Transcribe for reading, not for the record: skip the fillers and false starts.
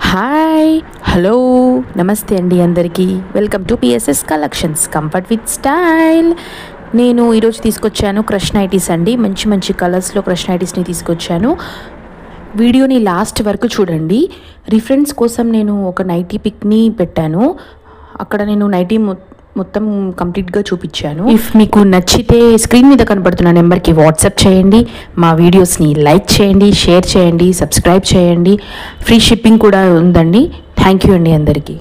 Hi hello నమస్తే అండి అందరికీ. Welcome to PSS collections comfort with style. నేను ఈరోజు తీసుకొచ్చాను క్రష్ నైటీస్ అండి. మంచి మంచి కలర్స్లో క్రష్ నైటీస్ని తీసుకొచ్చాను. వీడియోని లాస్ట్ వరకు చూడండి. రిఫరెన్స్ కోసం నేను ఒక నైటీ పిక్ని పెట్టాను. అక్కడ నేను నైటీ మొత్తం కంప్లీట్గా చూపించాను. ఇఫ్ మీకు నచ్చితే స్క్రీన్ మీద కనబడుతున్న నెంబర్కి వాట్సాప్ చేయండి. మా వీడియోస్ని లైక్ చేయండి, షేర్ చేయండి, సబ్స్క్రైబ్ చేయండి. ఫ్రీ షిప్పింగ్ కూడా ఉందండి. థ్యాంక్ యూ అండి అందరికీ.